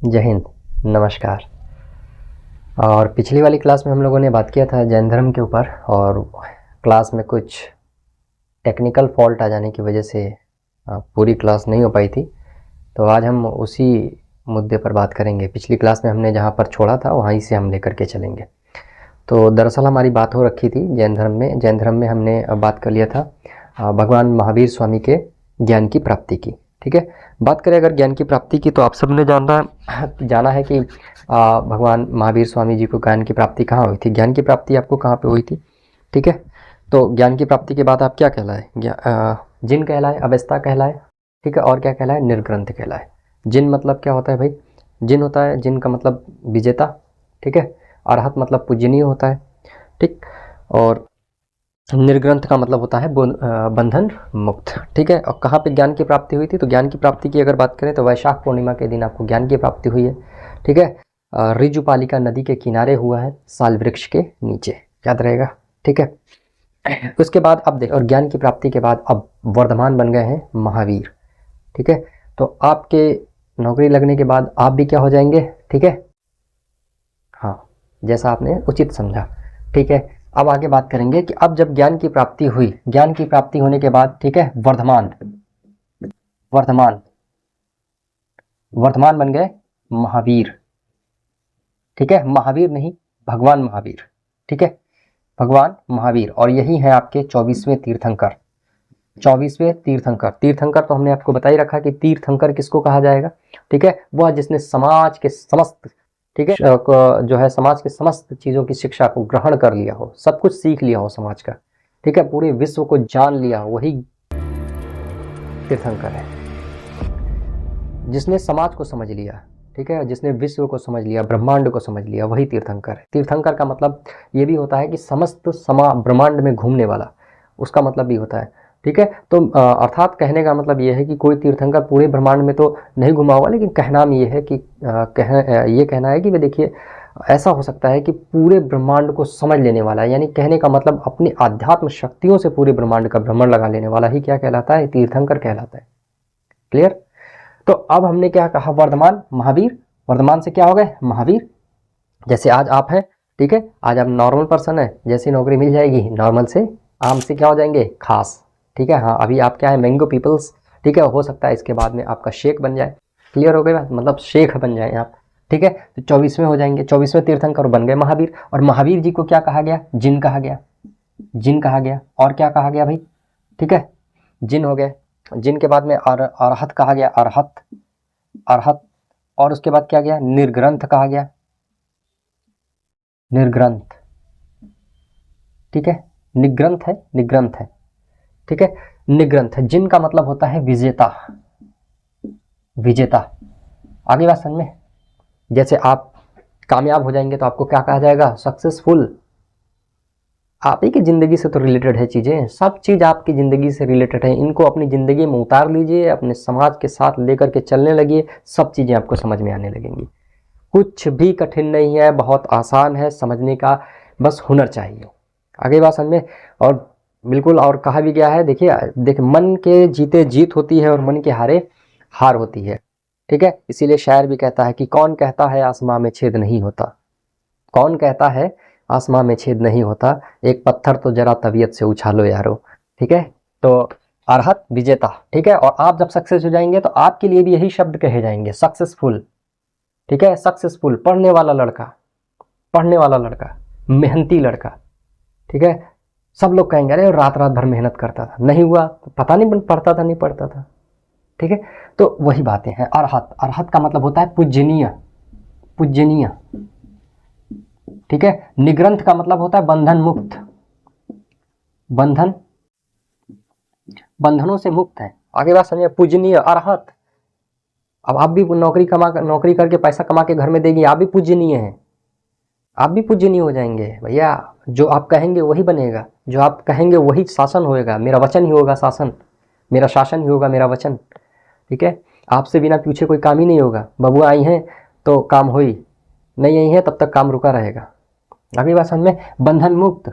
जय हिंद, नमस्कार। और पिछली वाली क्लास में हम लोगों ने बात किया था जैन धर्म के ऊपर, और क्लास में कुछ टेक्निकल फॉल्ट आ जाने की वजह से पूरी क्लास नहीं हो पाई थी। तो आज हम उसी मुद्दे पर बात करेंगे। पिछली क्लास में हमने जहाँ पर छोड़ा था वहीं से हम लेकर के चलेंगे। तो दरअसल हमारी बात हो रखी थी जैन धर्म में हमने बात कर लिया था भगवान महावीर स्वामी के ज्ञान की प्राप्ति की। ठीक है, बात करें अगर ज्ञान की प्राप्ति की, तो आप सबने जाना है कि भगवान महावीर स्वामी जी को ज्ञान की प्राप्ति कहाँ हुई थी। ज्ञान की प्राप्ति आपको कहाँ पे हुई थी? ठीक है, तो ज्ञान की प्राप्ति के बाद आप क्या कहलाए? जिन कहलाए, अवस्था कहलाए। ठीक है, और क्या कहलाए? निर्ग्रंथ कहलाए। जिन मतलब क्या होता है भाई? जिन होता है, जिन का मतलब विजेता। ठीक है, अरहत मतलब पूजनीय होता है। ठीक, और निर्ग्रंथ का मतलब होता है बंधन मुक्त। ठीक है, और कहाँ पे ज्ञान की प्राप्ति हुई थी? तो ज्ञान की प्राप्ति की अगर बात करें तो वैशाख पूर्णिमा के दिन आपको ज्ञान की प्राप्ति हुई है। ठीक है, ऋजुपालिका नदी के किनारे हुआ है, साल वृक्ष के नीचे, याद रहेगा। ठीक है, उसके बाद अब देखो, और ज्ञान की प्राप्ति के बाद अब वर्धमान बन गए हैं महावीर। ठीक है, तो आपके नौकरी लगने के बाद आप भी क्या हो जाएंगे? ठीक है, हाँ, जैसा आपने उचित समझा। ठीक है, अब आगे बात करेंगे कि अब जब ज्ञान की प्राप्ति हुई, ज्ञान की प्राप्ति होने के बाद, ठीक है, वर्धमान बन गए महावीर। ठीक है, महावीर नहीं, भगवान महावीर। ठीक है, भगवान महावीर, और यही है आपके 24वें तीर्थंकर। 24वें तीर्थंकर। तीर्थंकर तो हमने आपको बता ही रखा कि तीर्थंकर किसको कहा जाएगा। ठीक है, वह जिसने समाज के समस्त, ठीक है, जो है समाज के समस्त चीज़ों की शिक्षा को ग्रहण कर लिया हो, सब कुछ सीख लिया हो समाज का। ठीक है, पूरे विश्व को जान लिया हो, वही तीर्थंकर है। जिसने समाज को समझ लिया, ठीक है, जिसने विश्व को समझ लिया, ब्रह्मांड को समझ लिया, वही तीर्थंकर है। तीर्थंकर का मतलब ये भी होता है कि समस्त ब्रह्मांड में घूमने वाला, उसका मतलब भी होता है। ठीक है, तो अर्थात कहने का मतलब ये है कि कोई तीर्थंकर पूरे ब्रह्मांड में तो नहीं घुमा हुआ, लेकिन कहना में ये है कि ये कहना है कि वे देखिए, ऐसा हो सकता है कि पूरे ब्रह्मांड को समझ लेने वाला, यानी कहने का मतलब अपनी आध्यात्म शक्तियों से पूरे ब्रह्मांड का भ्रमण लगा लेने वाला ही क्या कहलाता है? तीर्थंकर कहलाता है। क्लियर? तो अब हमने क्या कहा? वर्धमान महावीर। वर्धमान से क्या हो गए? महावीर। जैसे आज आप हैं, ठीक है, आज आप नॉर्मल पर्सन है, जैसी नौकरी मिल जाएगी, नॉर्मल से आम से क्या हो जाएंगे? खास। ठीक है, हाँ, अभी आप क्या है? Mango peoples. ठीक है, हो सकता है इसके बाद में आपका शेख बन जाए। क्लियर हो गया? मतलब शेख बन जाए आप। ठीक है, तो 24वें हो जाएंगे, 24वें तीर्थंकर बन गए महावीर। और महावीर जी को क्या कहा गया? जिन कहा गया। जिन कहा गया, और क्या कहा गया भाई? ठीक है, जिन हो गए। जिन के बाद में अरहत कहा गया, अरहत। और उसके बाद क्या गया? निर्ग्रंथ कहा गया, निर्ग्रंथ। ठीक है, निग्रंथ है। ठीक है, निग्रंथ। जिन का मतलब होता है विजेता। आगे बात समझ में? जैसे आप कामयाब हो जाएंगे तो आपको क्या कहा जाएगा? सक्सेसफुल। आप ही की जिंदगी से तो रिलेटेड है चीजें, सब चीज आपकी जिंदगी से रिलेटेड है। इनको अपनी जिंदगी में उतार लीजिए, अपने समाज के साथ लेकर के चलने लगिए, सब चीजें आपको समझ में आने लगेंगी। कुछ भी कठिन नहीं है, बहुत आसान है समझने का, बस हुनर चाहिए। आगे बात समझ में? और बिल्कुल, और कहा भी गया है, देखिए मन के जीते जीत होती है और मन के हारे हार होती है। ठीक है, इसीलिए शायर भी कहता है कि कौन कहता है आसमां में छेद नहीं होता, कौन कहता है आसमां में छेद नहीं होता, एक पत्थर तो जरा तबीयत से उछालो यारो। ठीक है, तो अरहत, विजेता। ठीक है, और आप जब सक्सेस हो जाएंगे तो आपके लिए भी यही शब्द कहे जाएंगे, सक्सेसफुल। ठीक है, सक्सेसफुल, पढ़ने वाला लड़का, मेहनती लड़का। ठीक है, सब लोग कहेंगे अरे रात रात भर मेहनत करता था, नहीं हुआ तो पता नहीं पढ़ता था, नहीं पढ़ता था। ठीक है, तो वही बातें हैं। अरहत का मतलब होता है पूजनीय। ठीक है, निग्रंथ का मतलब होता है बंधन मुक्त, बंधनों से मुक्त है। आगे बात समझिए, पूजनीय, अरहत। अब आप भी नौकरी करके पैसा कमा के घर में देंगे, आप भी पूजनीय हैं, आप भी पूजनीय हो जाएंगे भैया। जो आप कहेंगे वही बनेगा, जो आप कहेंगे वही शासन होएगा, मेरा वचन ही होगा शासन, मेरा शासन ही होगा मेरा वचन। ठीक है, आपसे बिना पूछे कोई काम ही नहीं होगा। बबुआ आई हैं तो काम हुई, नहीं आई है तब तक काम रुका रहेगा। अभी बात समझ में? बंधन मुक्त।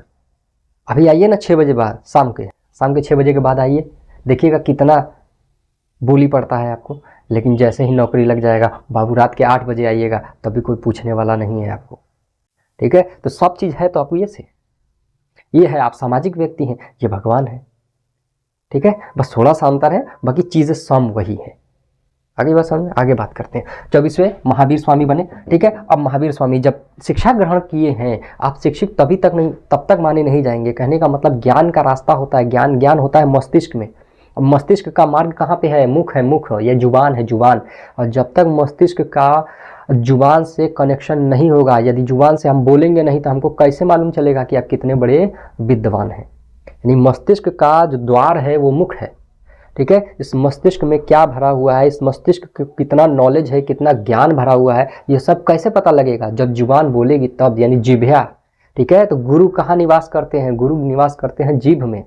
अभी आइए ना 6 बजे बाद, शाम के 6 बजे के बाद आइए, देखिएगा कितना बोली पड़ता है आपको। लेकिन जैसे ही नौकरी लग जाएगा, बाबू रात के 8 बजे आइएगा, तभी कोई पूछने वाला नहीं है आपको। ठीक है, तो सब चीज़ है तो आपको ये है, आप सामाजिक व्यक्ति हैं, ये भगवान है। ठीक है, बस थोड़ा सा अंतर है, बाकी चीज़ें सम वही है। आगे बस समझ, आगे बात करते हैं। 24वें महावीर स्वामी बने। ठीक है, अब महावीर स्वामी जब शिक्षा ग्रहण किए हैं, आप शिक्षित तब तक माने नहीं जाएंगे। कहने का मतलब ज्ञान का रास्ता होता है, ज्ञान होता है मस्तिष्क में। अब मस्तिष्क का मार्ग कहाँ पे है? मुख है, मुख, या जुबान है, जुबान। और जब तक मस्तिष्क का जुबान से कनेक्शन नहीं होगा, यदि जुबान से हम बोलेंगे नहीं, तो हमको कैसे मालूम चलेगा कि आप कितने बड़े विद्वान हैं? यानी मस्तिष्क का जो द्वार है वो मुख है। ठीक है, इस मस्तिष्क में क्या भरा हुआ है, इस मस्तिष्क कितना नॉलेज है, कितना ज्ञान भरा हुआ है, ये सब कैसे पता लगेगा? जब जुबान बोलेगी तब, यानी जिह्वा। ठीक है, तो गुरु कहाँ निवास करते हैं? गुरु निवास करते हैं जीभ में।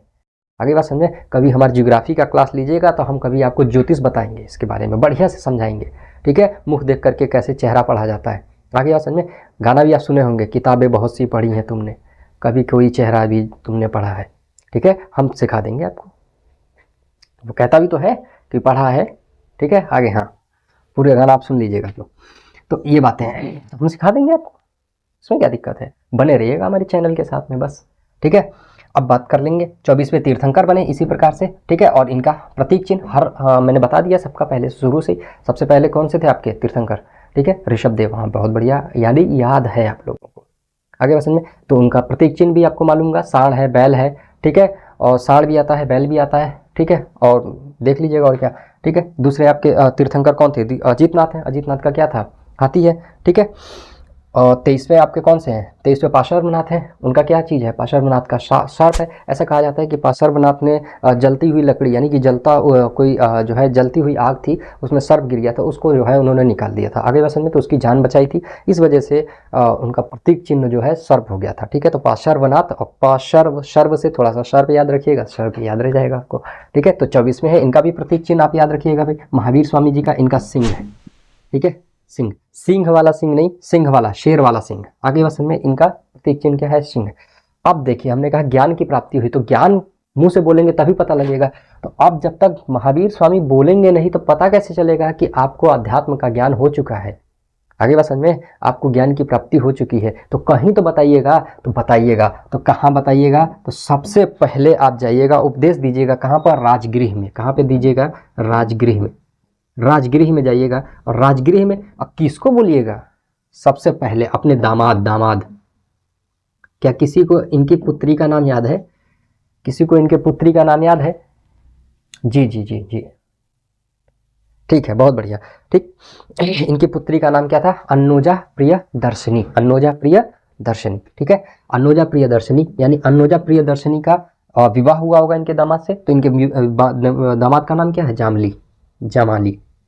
आगे बात समझे? कभी हमारी ज्योग्राफी का क्लास लीजिएगा तो हम कभी आपको ज्योतिष बताएंगे, इसके बारे में बढ़िया से समझाएंगे। ठीक है, मुख देख करके कैसे चेहरा पढ़ा जाता है। आगे बात समझे? गाना भी आप सुने होंगे, किताबें बहुत सी पढ़ी हैं तुमने, कभी कोई चेहरा भी तुमने पढ़ा है। ठीक है, हम सिखा देंगे आपको। वो कहता भी तो है कि पढ़ा है। ठीक है, आगे हाँ, पूरे गाना आप सुन लीजिएगा। तो ये बातें हैं, तो हम सिखा देंगे आपको, इसमें क्या दिक्कत है? बने रहिएगा हमारे चैनल के साथ में बस। ठीक है, अब बात कर लेंगे 24वें तीर्थंकर बने इसी प्रकार से। ठीक है, और इनका प्रतीक चिन्ह मैंने बता दिया सबका पहले शुरू से ही। सबसे पहले कौन से थे आपके तीर्थंकर? ठीक है, ऋषभदेव। हाँ, बहुत बढ़िया, याद है आप लोगों को। आगे बस में, तो उनका प्रतीक चिन्ह भी आपको मालूम होगा, सांड है, बैल है। ठीक है, और सांड भी आता है, बैल भी आता है। ठीक है, और देख लीजिएगा और क्या। ठीक है, दूसरे आपके तीर्थंकर कौन थे? अजीतनाथ है। अजीतनाथ का क्या था? हाथी है। ठीक है, और 23वें आपके कौन से हैं? 23वें पार्श्वनाथ हैं। उनका क्या चीज़ है? पार्श्वनाथ का सर्प है। ऐसा कहा जाता है कि पार्श्वनाथ ने जलती हुई लकड़ी, यानी कि कोई जो है जलती हुई आग थी, उसमें सर्प गिर गया था, उसको जो है उन्होंने निकाल दिया था आगे वसन में, तो उसकी जान बचाई थी। इस वजह से उनका प्रतीक चिन्ह जो है सर्प हो गया था। ठीक है, तो पार्श्वनाथ और सर्व से थोड़ा सा सर्प याद रखिएगा, सर्प याद रह जाएगा आपको। ठीक है, तो 24वें है, इनका भी प्रतीक चिन्ह आप याद रखिएगा भाई। महावीर स्वामी जी का इनका सिंह है। ठीक है, सिंह वाला सिंह नहीं, सिंह वाला, शेर वाला सिंह। आगे वसन में इनका प्रतीक चिन्ह क्या है? सिंह। अब देखिए, हमने कहा ज्ञान की प्राप्ति हुई, तो ज्ञान मुंह से बोलेंगे तभी पता लगेगा। तो अब जब तक महावीर स्वामी बोलेंगे नहीं तो पता कैसे चलेगा कि आपको अध्यात्म का ज्ञान हो चुका है? आगे वसन में आपको ज्ञान की प्राप्ति हो चुकी है, तो कहीं तो बताइएगा। तो बताइएगा तो कहाँ बताइएगा? तो सबसे पहले आप जाइएगा, उपदेश दीजिएगा कहाँ पर? राजगृह में। कहाँ पे दीजिएगा? राजगृह में। राजगृह में जाइएगा, और राजगृह में अब किसको बोलिएगा? सबसे पहले अपने दामाद। क्या किसी को इनकी पुत्री का नाम याद है? किसी को इनके पुत्री का नाम याद है? जी जी जी जी, ठीक है, बहुत बढ़िया। ठीक, इनकी पुत्री का नाम क्या था? अन्नोजा प्रियदर्शिनी। अन्नोजा प्रियदर्शिनी। ठीक है, अन्नोजा प्रियदर्शिनी, यानी अन्नोजा प्रियदर्शिनी का विवाह हुआ होगा इनके दामाद से। तो इनके दामाद का नाम क्या है?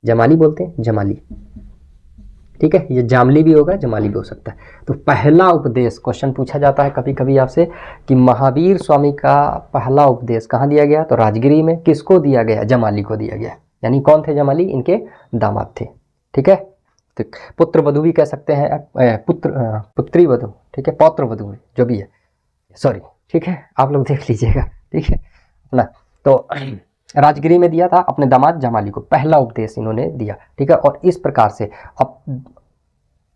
जमाली बोलते हैं, जमाली। ठीक है, ये जामली भी होगा, जमाली भी हो सकता है। तो पहला उपदेश, क्वेश्चन पूछा जाता है कभी कभी आपसे कि महावीर स्वामी का पहला उपदेश कहाँ दिया गया? तो राजगिरी में। किसको दिया गया? जमाली को दिया गया। यानी कौन थे जमाली? इनके दामाद थे। ठीक है, तो पुत्र वधु भी कह सकते हैं, पुत्री वधु। ठीक है, पौत्र वधु, जो भी है, सॉरी। ठीक है, आप लोग देख लीजिएगा। ठीक है अपना, तो राजगिरी में दिया था अपने दामाद जमाली को, पहला उपदेश इन्होंने दिया। ठीक है, और इस प्रकार से अब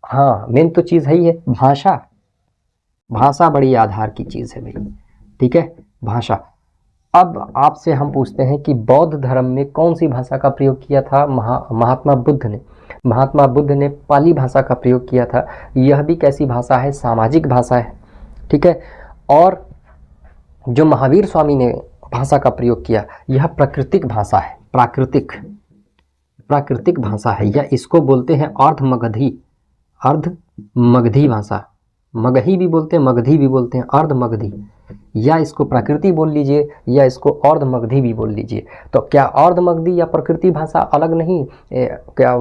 हाँ, मेन तो चीज़ है ही है भाषा बड़ी आधार की चीज़ है भाई। ठीक है, भाषा। अब आपसे हम पूछते हैं कि बौद्ध धर्म में कौन सी भाषा का प्रयोग किया था? महात्मा बुद्ध ने पाली भाषा का प्रयोग किया था। यह भी कैसी भाषा है? सामाजिक भाषा है। ठीक है, और जो महावीर स्वामी ने भाषा का प्रयोग किया, यह प्राकृतिक भाषा है। प्राकृतिक भाषा है, या इसको बोलते हैं अर्ध मगधी भाषा। मगही भी बोलते हैं, मगधी भी बोलते हैं, अर्ध मगधी, या इसको प्रकृति बोल लीजिए, या इसको अर्ध मगधी भी बोल लीजिए। तो क्या अर्ध मगधी या प्रकृति भाषा अलग नहीं? क्या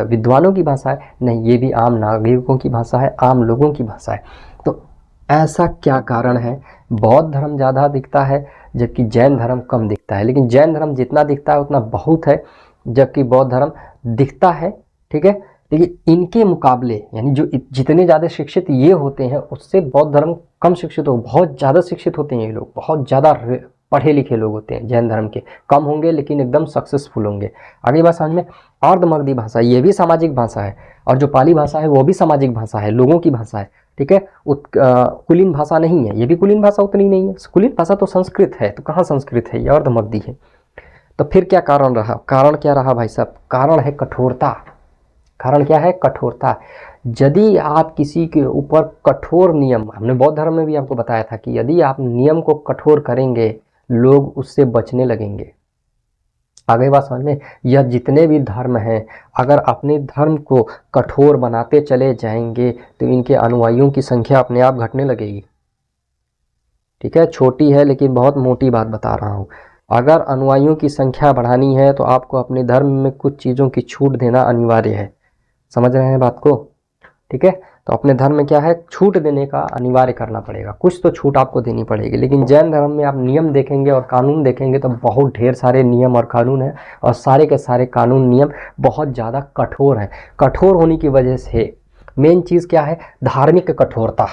विद्वानों की भाषा है? नहीं, ये भी आम नागरिकों की भाषा है, आम लोगों की भाषा है। तो ऐसा क्या कारण है? बौद्ध धर्म ज़्यादा दिखता है जबकि जैन धर्म कम दिखता है। लेकिन जैन धर्म जितना दिखता है उतना बहुत है, जबकि बौद्ध धर्म दिखता है। ठीक है, लेकिन इनके मुकाबले, यानी जो जितने ज़्यादा शिक्षित ये होते हैं उससे बौद्ध धर्म कम शिक्षित हो, बहुत ज़्यादा शिक्षित होते हैं ये लोग, बहुत ज़्यादा पढ़े लिखे लोग होते हैं जैन धर्म के, कम होंगे लेकिन एकदम सक्सेसफुल होंगे। आगे बात समझ में। अर्ध मगधी भाषा ये भी सामाजिक भाषा है, और जो पाली भाषा है वो भी सामाजिक भाषा है, लोगों की भाषा है, ठीक है। कुलीन भाषा नहीं है, ये भी कुलीन भाषा उतनी नहीं है। कुलीन भाषा तो संस्कृत है, तो कहाँ संस्कृत है, ये अर्ध मगधी है। तो फिर क्या कारण रहा, कारण क्या रहा भाई साहब, कारण है कठोरता। कारण क्या है, कठोरता। यदि आप किसी के ऊपर कठोर नियम, हमने बौद्ध धर्म में भी आपको बताया था कि यदि आप नियम को कठोर करेंगे लोग उससे बचने लगेंगे। आगे बात समझ में। यह जितने भी धर्म हैं, अगर अपने धर्म को कठोर बनाते चले जाएंगे तो इनके अनुयायियों की संख्या अपने आप घटने लगेगी। ठीक है, छोटी है लेकिन बहुत मोटी बात बता रहा हूँ। अगर अनुयायियों की संख्या बढ़ानी है तो आपको अपने धर्म में कुछ चीज़ों की छूट देना अनिवार्य है। समझ रहे हैं बात को, ठीक है। तो अपने धर्म में क्या है, छूट देने का अनिवार्य करना पड़ेगा, कुछ तो छूट आपको देनी पड़ेगी। लेकिन जैन धर्म में आप नियम देखेंगे और कानून देखेंगे तो बहुत ढेर सारे नियम और कानून हैं, और सारे के सारे कानून नियम बहुत ज़्यादा कठोर हैं। कठोर होने की वजह से मेन चीज़ क्या है, धार्मिक कठोरता।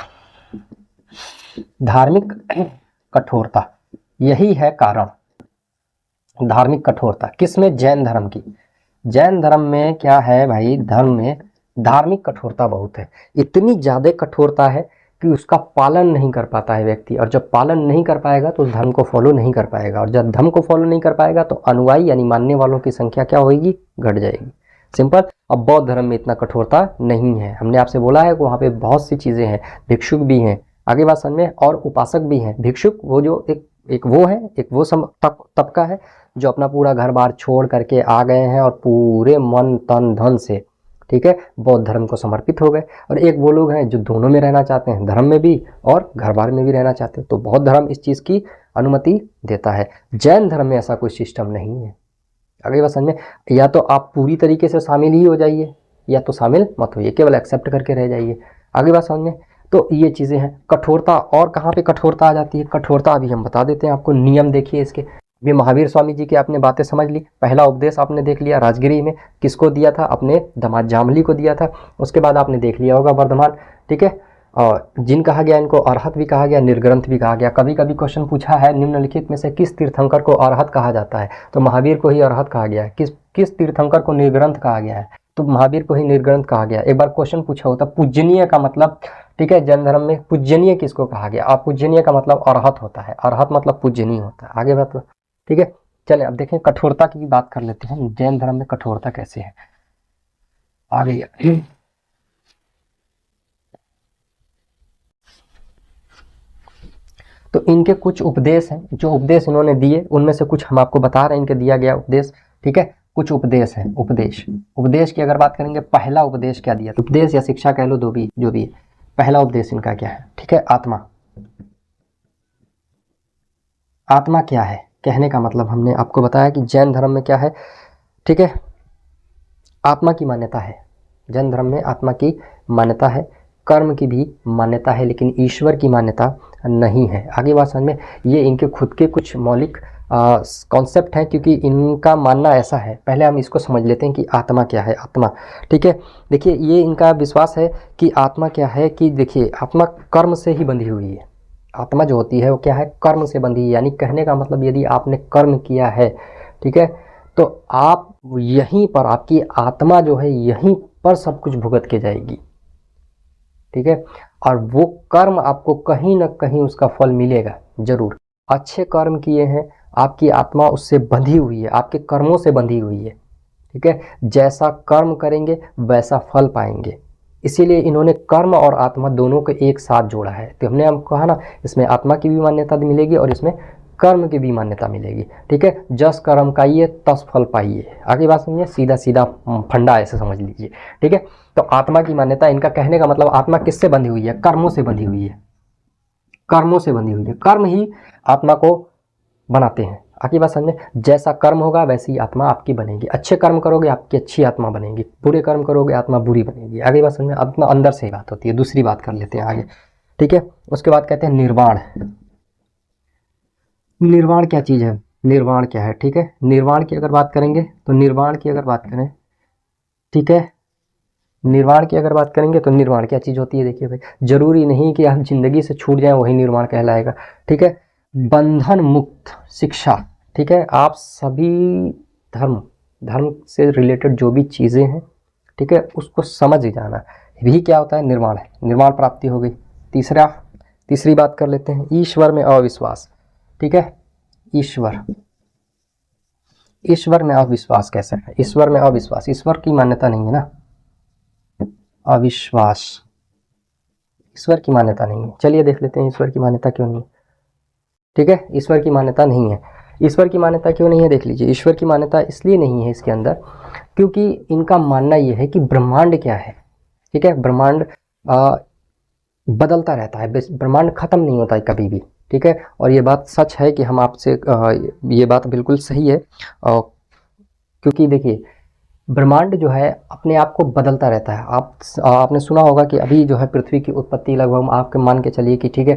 धार्मिक कठोरता यही है कारण, धार्मिक कठोरता। किसमें, जैन धर्म की। जैन धर्म में क्या है भाई, धर्म में धार्मिक कठोरता बहुत है। इतनी ज़्यादा कठोरता है कि उसका पालन नहीं कर पाता है व्यक्ति, और जब पालन नहीं कर पाएगा तो उस धर्म को फॉलो नहीं कर पाएगा, और जब धर्म को फॉलो नहीं कर पाएगा तो अनुयायी यानी मानने वालों की संख्या क्या होगी, घट जाएगी। सिंपल। अब बौद्ध धर्म में इतना कठोरता नहीं है। हमने आपसे बोला है कि वहाँ पे बहुत सी चीज़ें हैं, भिक्षुक भी हैं, आगे बात समझ में, और उपासक भी हैं। भिक्षुक वो जो एक वो है, एक वो तबका है जो अपना पूरा घर बार छोड़ करके आ गए हैं और पूरे मन तन धन से, ठीक है, बौद्ध धर्म को समर्पित हो गए। और एक वो लोग हैं जो दोनों में रहना चाहते हैं, धर्म में भी और घर बार में भी रहना चाहते हैं। तो बौद्ध धर्म इस चीज़ की अनुमति देता है। जैन धर्म में ऐसा कोई सिस्टम नहीं है। आगे बात समझ में। या तो आप पूरी तरीके से शामिल ही हो जाइए, या तो शामिल मत होइए, केवल एक्सेप्ट करके रह जाइए। आगे बात समझ में। तो ये चीज़ें हैं। कठोरता, और कहाँ पे कठोरता आ जाती है, कठोरता अभी हम बता देते हैं आपको। नियम देखिए इसके। ये महावीर स्वामी जी की आपने बातें समझ ली। पहला उपदेश आपने देख लिया राजगिरी में, किसको दिया था, अपने दामाद जामली को दिया था। उसके बाद आपने देख लिया होगा वर्धमान, ठीक है। और जिन कहा गया, इनको अरहत भी कहा गया, निर्ग्रंथ भी कहा गया। कभी कभी क्वेश्चन पूछा है, निम्नलिखित में से किस तीर्थंकर को अरहत कहा जाता है, तो महावीर को ही अरहत कहा गया है। किस तीर्थंकर को निर्ग्रंथ कहा गया है, तो महावीर को ही निर्ग्रंथ कहा गया। एक बार क्वेश्चन पूछा होता, पूजनीय का मतलब, ठीक है, जैन धर्म में पूजनीय किसको कहा गया, अब पूजनीय का मतलब अरहत होता है, अरहत मतलब पूजनीय होता है। आगे बात, ठीक है। चलें अब देखें कठोरता की बात कर लेते हैं, जैन धर्म में कठोरता कैसे है। आगे तो इनके कुछ उपदेश हैं, जो उपदेश इन्होंने दिए उनमें से कुछ हम आपको बता रहे हैं, इनके दिया गया उपदेश, ठीक है। कुछ उपदेश हैं। उपदेश की अगर बात करेंगे, पहला उपदेश क्या दिया, उपदेश या शिक्षा कह लो, जो भी है। पहला उपदेश इनका क्या है, ठीक है, आत्मा। आत्मा क्या है, कहने का मतलब हमने आपको बताया कि जैन धर्म में क्या है, ठीक है, आत्मा की मान्यता है। जैन धर्म में आत्मा की मान्यता है, कर्म की भी मान्यता है, लेकिन ईश्वर की मान्यता नहीं है। आगे बात समझ में। ये इनके खुद के कुछ मौलिक कॉन्सेप्ट हैं, क्योंकि इनका मानना ऐसा है। पहले हम इसको समझ लेते हैं कि आत्मा क्या है। आत्मा, ठीक है, देखिए ये इनका विश्वास है कि आत्मा क्या है, कि देखिए आत्मा कर्म से ही बंधी हुई है। आत्मा जो होती है वो क्या है, कर्म से बंधी है। यानी कहने का मतलब यदि आपने कर्म किया है, ठीक है, तो आप यहीं पर, आपकी आत्मा जो है यहीं पर सब कुछ भुगत के जाएगी, ठीक है। और वो कर्म आपको कहीं ना कहीं उसका फल मिलेगा जरूर। अच्छे कर्म किए हैं, आपकी आत्मा उससे बंधी हुई है, आपके कर्मों से बंधी हुई है, ठीक है। जैसा कर्म करेंगे वैसा फल पाएंगे। इसीलिए इन्होंने कर्म और आत्मा दोनों को एक साथ जोड़ा है। तो हमने हम कहा ना, इसमें आत्मा की भी मान्यता मिलेगी और इसमें कर्म की भी मान्यता मिलेगी, ठीक है। जस कर्म काइए तस फल पाइए। आगे बात समझिए, सीधा सीधा फंडा ऐसे समझ लीजिए, ठीक है। तो आत्मा की मान्यता, इनका कहने का मतलब आत्मा किससे बंधी हुई है, कर्मों से बंधी हुई है, कर्मों से बंधी हुई है। कर्म ही आत्मा को बनाते हैं। आगे बात समझ में। जैसा कर्म होगा वैसी आत्मा आपकी बनेगी। अच्छे कर्म करोगे आपकी अच्छी आत्मा बनेगी, बुरे कर्म करोगे आत्मा बुरी बनेगी। आगे बात समझ में। आत्मा अंदर से ही बात होती है। दूसरी बात कर लेते हैं आगे, ठीक है। उसके बाद कहते हैं निर्वाण। निर्वाण क्या चीज़ है, निर्वाण क्या है, ठीक है। निर्वाण की अगर बात करेंगे तो निर्वाण की अगर बात करें, ठीक है, निर्वाण की अगर बात करेंगे तो निर्वाण क्या चीज़ होती है। देखिए भाई, जरूरी नहीं कि आप जिंदगी से छूट जाएं वही निर्वाण कहलाएगा, ठीक है। बंधन मुक्त शिक्षा, ठीक है। आप सभी धर्म से रिलेटेड जो भी चीज़ें हैं, ठीक है, उसको समझ जाना भी क्या होता है, निर्माण है, निर्माण प्राप्ति हो गई। तीसरी बात कर लेते हैं, ईश्वर में अविश्वास, ठीक है। ईश्वर में अविश्वास कैसे है? ईश्वर में अविश्वास, ईश्वर की मान्यता नहीं है ना, अविश्वास, ईश्वर की मान्यता नहीं है। चलिए देख लेते हैं ईश्वर की मान्यता क्यों नहीं है, ठीक है। ईश्वर की मान्यता नहीं है। ईश्वर की मान्यता क्यों नहीं है, देख लीजिए। ईश्वर की मान्यता इसलिए नहीं है इसके अंदर क्योंकि इनका मानना यह है कि ब्रह्मांड क्या है, ठीक है। ब्रह्मांड बदलता रहता है, ब्रह्मांड खत्म नहीं होता है कभी भी, ठीक है। और ये बात सच है कि हम आपसे ये बात बिल्कुल सही है, क्योंकि देखिए ब्रह्मांड जो है अपने आप को बदलता रहता है। आपने सुना होगा कि अभी जो है पृथ्वी की उत्पत्ति लगभग आपके मान के चलिए कि, ठीक है,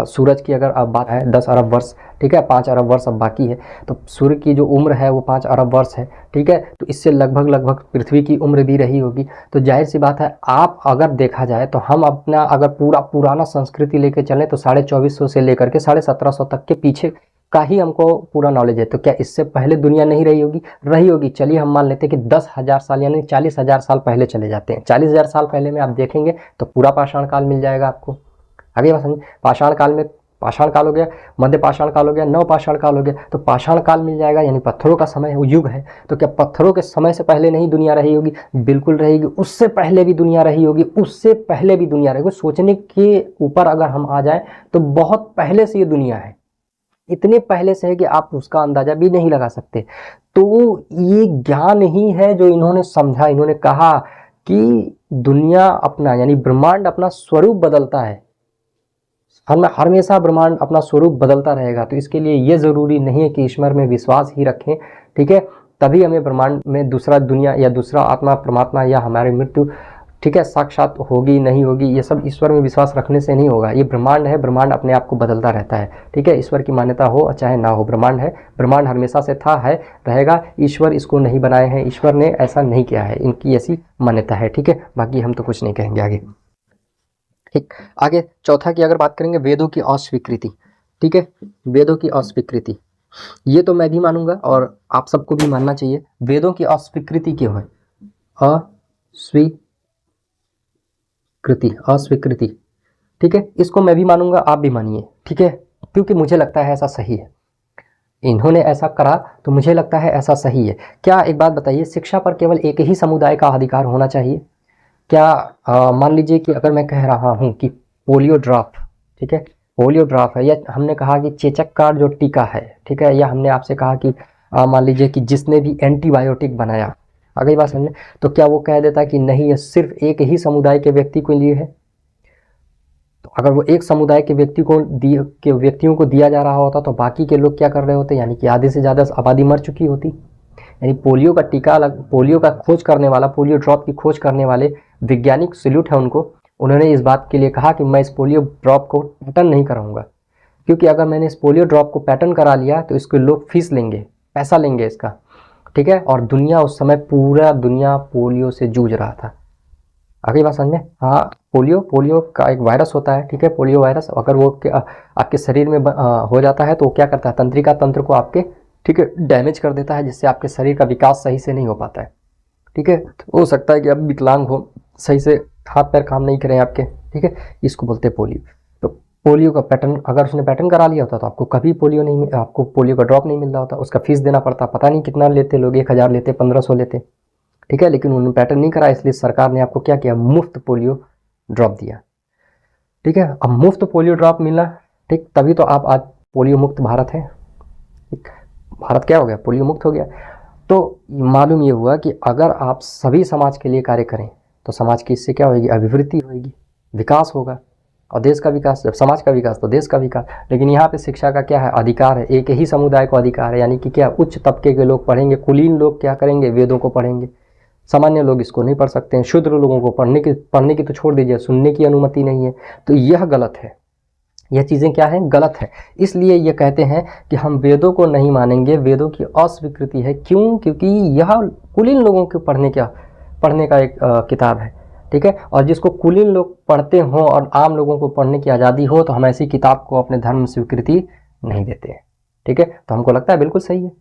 सूरज की अगर अब बात है 10 अरब वर्ष, ठीक है, 5 अरब वर्ष अब बाकी है, तो सूर्य की जो उम्र है वो 5 अरब वर्ष है, ठीक है। तो इससे लगभग पृथ्वी की उम्र भी रही होगी। तो जाहिर सी बात है, आप अगर देखा जाए तो हम अपना अगर पुराना संस्कृति लेके चलें तो 2450 से लेकर के 1750 तक के पीछे का ही हमको पूरा नॉलेज है। तो क्या इससे पहले दुनिया नहीं रही होगी? रही होगी। चलिए हम मान लेते हैं कि 10,000 साल यानी 40,000 साल पहले चले जाते हैं। 40,000 साल पहले में आप देखेंगे तो पूरा पाषाण काल मिल जाएगा आपको। आगे बात समझिए, पाषाण काल में पाषाण काल हो गया, मध्य पाषाण काल हो गया, नव पाषाण काल हो गया, तो पाषाण काल मिल जाएगा, यानी पत्थरों का समय युग है। तो क्या पत्थरों के समय से पहले नहीं दुनिया रही होगी? बिल्कुल रहेगी। उससे पहले भी दुनिया रही होगी, उससे पहले भी दुनिया रहेगी। सोचने के ऊपर अगर हम आ जाए तो बहुत पहले से ये दुनिया है, इतने पहले से है कि आप उसका अंदाजा भी नहीं लगा सकते। तो ये ज्ञान ही है जो इन्होंने समझा। इन्होंने कहा कि दुनिया अपना यानी ब्रह्मांड अपना स्वरूप बदलता है, हमेशा ब्रह्मांड अपना स्वरूप बदलता रहेगा। तो इसके लिए ये ज़रूरी नहीं है कि ईश्वर में विश्वास ही रखें, ठीक है, तभी हमें ब्रह्मांड में दूसरा दुनिया या दूसरा आत्मा परमात्मा या हमारी मृत्यु, ठीक है, साक्षात होगी नहीं होगी, ये सब ईश्वर में विश्वास रखने से नहीं होगा। ये ब्रह्मांड है, ब्रह्मांड अपने आप को बदलता रहता है, ठीक है। ईश्वर की मान्यता हो चाहे ना हो, ब्रह्मांड है, ब्रह्मांड हमेशा से था, है, रहेगा। ईश्वर इसको नहीं बनाए हैं, ईश्वर ने ऐसा नहीं किया है, इनकी ऐसी मान्यता है, ठीक है। बाकी हम तो कुछ नहीं कहेंगे आगे, ठीक। आगे चौथा की अगर बात करेंगे, वेदों की अस्वीकृति, ठीक है। वेदों की अस्वीकृति, ये तो मैं भी मानूंगा और आप सबको भी मानना चाहिए। वेदों की अस्वीकृति क्यों है? अस्वीकृति, ठीक है, इसको मैं भी मानूंगा, आप भी मानिए, ठीक है, क्योंकि मुझे लगता है ऐसा सही है। इन्होंने ऐसा करा तो मुझे लगता है ऐसा सही है। क्या एक बात बताइए, शिक्षा पर केवल एक ही समुदाय का अधिकार होना चाहिए? क्या मान लीजिए कि अगर मैं कह रहा हूँ कि पोलियो ड्रॉप, ठीक है, पोलियो ड्रॉप है, या हमने कहा कि चेचक का जो टीका है, ठीक है, या हमने आपसे कहा कि मान लीजिए कि जिसने भी एंटीबायोटिक बनाया, अगली बात समझे, तो क्या वो कह देता कि नहीं ये सिर्फ एक ही समुदाय के व्यक्ति के लिए है? तो अगर वो एक समुदाय के व्यक्तियों को दिया जा रहा होता तो बाकी के लोग क्या कर रहे होते, यानी कि आधे से ज़्यादा आबादी मर चुकी होती। यानी पोलियो का टीका पोलियो का खोज करने वाला, पोलियो ड्रॉप की खोज करने वाले वैज्ञानिक सल्यूट है उनको, उन्होंने इस बात के लिए कहा कि मैं इस पोलियो ड्रॉप को पैटर्न नहीं कराऊंगा, क्योंकि अगर मैंने इस पोलियो ड्रॉप को पैटर्न करा लिया तो इसके लोग फीस लेंगे, पैसा लेंगे इसका, ठीक है। और दुनिया उस समय पूरा दुनिया पोलियो से जूझ रहा था। अगली बात समझ में? हाँ, पोलियो का एक वायरस होता है, ठीक है, पोलियो वायरस अगर वो आपके शरीर में हो जाता है तो वो क्या करता है, तंत्रिका तंत्र को आपके, ठीक है, डैमेज कर देता है, जिससे आपके शरीर का विकास सही से नहीं हो पाता है, ठीक है। तो हो सकता है कि आप विकलांग हो, सही से हाथ पैर काम नहीं करें आपके, ठीक है, इसको बोलते हैं पोलियो। तो पोलियो का पैटर्न अगर उसने पैटर्न करा लिया होता तो आपको कभी आपको पोलियो का ड्रॉप नहीं मिल रहा होता, उसका फीस देना पड़ता, पता नहीं कितना लेते लोग, 1000 लेते, 1500 लेते, ठीक है। लेकिन उन्होंने पैटर्न नहीं करा, इसलिए सरकार ने आपको क्या किया, मुफ्त पोलियो ड्रॉप दिया, ठीक है। अब मुफ्त पोलियो ड्रॉप मिला, ठीक, तभी तो आप आज पोलियो मुक्त भारत है, ठीक, भारत क्या हो गया, पोलियो मुक्त हो गया। तो मालूम ये हुआ कि अगर आप सभी समाज के लिए कार्य करें तो समाज की इससे क्या होगी, अभिवृद्धि होगी, विकास होगा, और देश का विकास, जब समाज का विकास तो देश का विकास। लेकिन यहाँ पे शिक्षा का क्या है, अधिकार है, एक ही समुदाय को अधिकार है, यानी कि क्या, उच्च तबके के लोग पढ़ेंगे, कुलीन लोग क्या करेंगे, वेदों को पढ़ेंगे, सामान्य लोग इसको नहीं पढ़ सकते हैं। शूद्र लोगों को पढ़ने की तो छोड़ दीजिए, सुनने की अनुमति नहीं है। तो यह गलत है, यह चीज़ें क्या है, गलत है। इसलिए ये कहते हैं कि हम वेदों को नहीं मानेंगे, वेदों की अस्वीकृति है। क्यों? क्योंकि यह कुलीन लोगों के पढ़ने का एक किताब है, ठीक है। और जिसको कुलीन लोग पढ़ते हों और आम लोगों को पढ़ने की आज़ादी हो, तो हम ऐसी किताब को अपने धर्म में स्वीकृति नहीं देते हैं। ठीक है, तो हमको लगता है बिल्कुल सही है,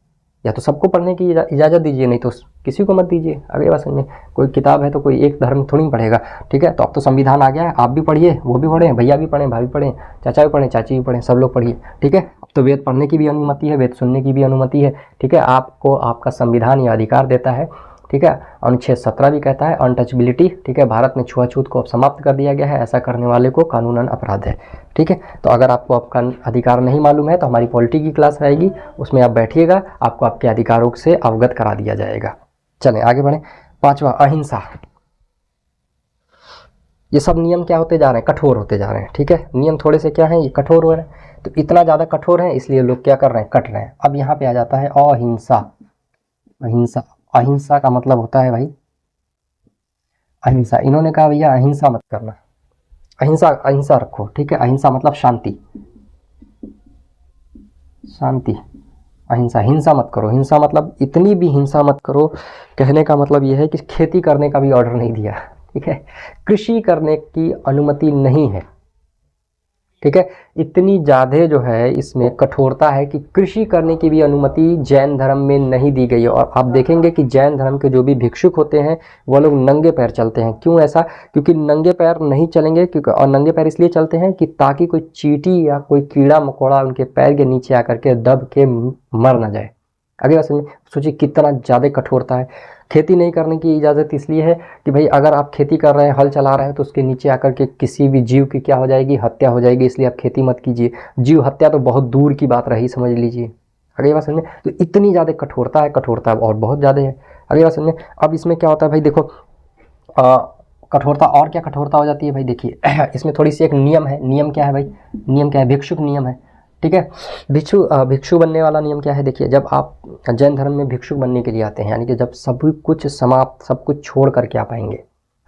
या तो सबको पढ़ने की इजाज़त दीजिए, नहीं तो किसी को मत दीजिए। अगली बात समझ में, कोई किताब है तो कोई एक धर्म थोड़ी पढ़ेगा। ठीक है, तो अब तो संविधान आ गया है, आप भी पढ़िए, वो भी पढ़ें, भैया भी पढ़ें, भाभी पढ़ें, चाचा भी पढ़ें, चाची भी पढ़ें, सब लोग पढ़िए। ठीक है, अब तो वेद पढ़ने की भी अनुमति है, वेद सुनने की भी अनुमति है। ठीक है, आपको आपका संविधान यह अधिकार देता है। ठीक है, अनुच्छेद 17 भी कहता है अनटचबिलिटी। ठीक है, भारत में छुआछूत को अब समाप्त कर दिया गया है, ऐसा करने वाले को कानूनन अपराध है। ठीक है, तो अगर आपको आपका अधिकार नहीं मालूम है तो हमारी पॉलिटी की क्लास रहेगी, उसमें आप बैठिएगा, आपको आपके अधिकारों से अवगत करा दिया जाएगा। चलें आगे बढ़ें। 5वां, अहिंसा। ये सब नियम क्या होते जा रहे हैं, कठोर होते जा रहे हैं। ठीक है, नियम थोड़े से क्या हैं, ये कठोर हो रहे हैं, तो इतना ज़्यादा कठोर है इसलिए लोग क्या कर रहे हैं, कट रहे हैं। अब यहाँ पे आ जाता है अहिंसा। अहिंसा, अहिंसा का मतलब होता है भाई अहिंसा। इन्होंने कहा भैया अहिंसा मत करना, अहिंसा अहिंसा रखो। ठीक है, अहिंसा मतलब शांति, शांति, अहिंसा। हिंसा मत करो, हिंसा मतलब इतनी भी हिंसा मत करो। कहने का मतलब यह है कि खेती करने का भी ऑर्डर नहीं दिया। ठीक है, कृषि करने की अनुमति नहीं है। ठीक है, इतनी ज़्यादा जो है इसमें कठोरता है कि कृषि करने की भी अनुमति जैन धर्म में नहीं दी गई है। और आप देखेंगे कि जैन धर्म के जो भी भिक्षुक होते हैं वो लोग नंगे पैर चलते हैं। क्यों ऐसा, क्योंकि नंगे पैर नहीं चलेंगे, क्योंकि और नंगे पैर इसलिए चलते हैं कि ताकि कोई चींटी या कोई कीड़ा मकोड़ा उनके पैर के नीचे आकर के दब के मर ना जाए। अगली बात समझिए, सोचिए कितना ज़्यादा कठोरता है। खेती नहीं करने की इजाज़त इसलिए है कि भाई अगर आप खेती कर रहे हैं, हल चला रहे हैं, तो उसके नीचे आकर के किसी भी जीव की क्या हो जाएगी, हत्या हो जाएगी, इसलिए आप खेती मत कीजिए। जीव हत्या तो बहुत दूर की बात रही, समझ लीजिए। अगली बात समझ में, तो इतनी ज़्यादा कठोरता है, कठोरता और बहुत ज़्यादा है। अगली बात समझ में, अब इसमें क्या होता है भाई, देखो कठोरता और क्या कठोरता हो जाती है भाई, देखिए इसमें थोड़ी सी एक नियम है। नियम क्या है भाई, नियम क्या है, भिक्षुक नियम है। ठीक है, भिक्षु बनने वाला नियम क्या है, देखिए जब आप जैन धर्म में भिक्षुक बनने के लिए आते हैं, यानी कि जब सब कुछ समाप्त, सब कुछ छोड़ करके आप आएंगे।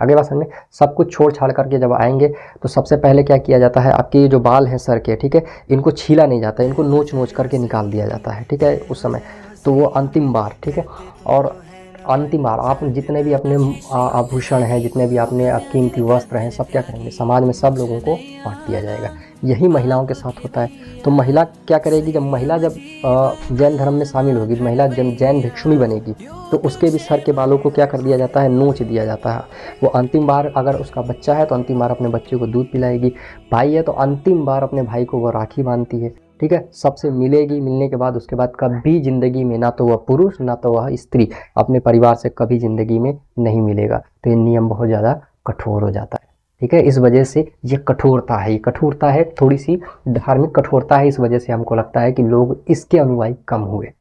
आगे बात समझ में, सब कुछ छोड़ छाड़ करके जब आएंगे तो सबसे पहले क्या किया जाता है, आपके ये जो बाल हैं सर के, ठीक है, इनको छीला नहीं जाता, इनको नोच नोच करके निकाल दिया जाता है। ठीक है, उस समय तो वो अंतिम बार। ठीक है, और अंतिम बार आप जितने भी अपने आभूषण हैं, जितने भी अपने कीमती वस्त्र हैं, सब क्या करेंगे, समाज में सब लोगों को बांट दिया जाएगा। यही महिलाओं के साथ होता है। तो महिला क्या करेगी, जब महिला जब जैन धर्म में शामिल होगी, महिला जब जैन भिक्षुणी बनेगी तो उसके भी सर के बालों को क्या कर दिया जाता है, नोच दिया जाता है। वो अंतिम बार, अगर उसका बच्चा है तो अंतिम बार अपने बच्चे को दूध पिलाएगी, भाई है तो अंतिम बार अपने भाई को वो राखी बांधती है। ठीक है, सबसे मिलेगी, मिलने के बाद उसके बाद कभी ज़िंदगी में ना तो वह पुरुष ना तो वह स्त्री अपने परिवार से कभी ज़िंदगी में नहीं मिलेगा। तो ये नियम बहुत ज़्यादा कठोर हो जाता है। ठीक है, इस वजह से ये कठोरता है, ये कठोरता है, थोड़ी सी धार्मिक कठोरता है। इस वजह से हमको लगता है कि लोग इसके अनुयायी कम हुए।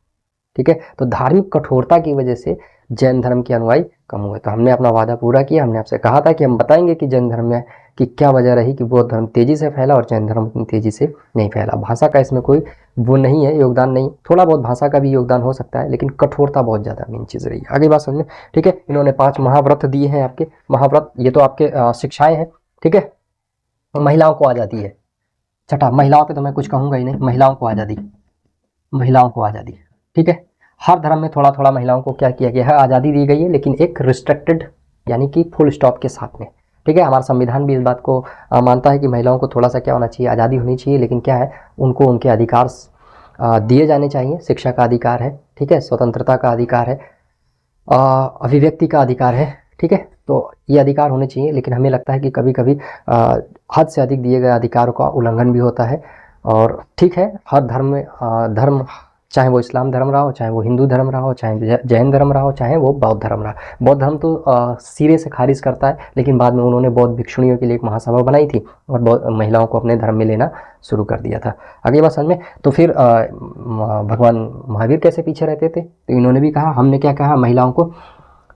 ठीक है, तो धार्मिक कठोरता की वजह से जैन धर्म के अनुयायी कम हुए। तो हमने अपना वादा पूरा किया, हमने आपसे कहा था कि हम बताएंगे कि जैन धर्म में कि क्या वजह रही कि बौद्ध धर्म तेज़ी से फैला और जैन धर्म उतनी तेज़ी से नहीं फैला। भाषा का इसमें कोई वो नहीं है, योगदान नहीं, थोड़ा बहुत भाषा का भी योगदान हो सकता है, लेकिन कठोरता बहुत ज़्यादा मेन चीज़ रही है। आगे बात समझ में। ठीक है, इन्होंने 5 महाव्रत दिए हैं आपके। महाव्रत ये तो आपके शिक्षाएँ हैं। ठीक है, महिलाओं को आज़ादी है। छठा, महिलाओं पे तो मैं कुछ कहूँगा ही नहीं, महिलाओं को आज़ादी, महिलाओं को आज़ादी। ठीक है, हर धर्म में थोड़ा थोड़ा महिलाओं को क्या किया गया है, आज़ादी दी गई है, लेकिन एक रिस्ट्रिक्टेड यानी कि फुल स्टॉप के साथ में। ठीक है, हमारा संविधान भी इस बात को मानता है कि महिलाओं को थोड़ा सा क्या होना चाहिए, आज़ादी होनी चाहिए, लेकिन क्या है, उनको उनके अधिकार दिए जाने चाहिए। शिक्षा का अधिकार है, ठीक है, स्वतंत्रता का अधिकार है, अभिव्यक्ति का अधिकार है। ठीक है, तो ये अधिकार होने चाहिए, लेकिन हमें लगता है कि कभी कभी हद से अधिक दिए गए अधिकारों का उल्लंघन भी होता है। और ठीक है, हर धर्म में धर्म, चाहे वो इस्लाम धर्म रहा हो, चाहे वो हिंदू धर्म रहा हो, चाहे जैन धर्म रहा हो, चाहे वो बौद्ध धर्म रहा। बौद्ध धर्म तो सिरे से खारिज करता है, लेकिन बाद में उन्होंने बौद्ध भिक्षुणियों के लिए एक महासभा बनाई थी और महिलाओं को अपने धर्म में लेना शुरू कर दिया था। आगे बात समझ में। तो फिर भगवान महावीर कैसे पीछे रहते थे, तो इन्होंने भी कहा, हमने क्या कहा, महिलाओं को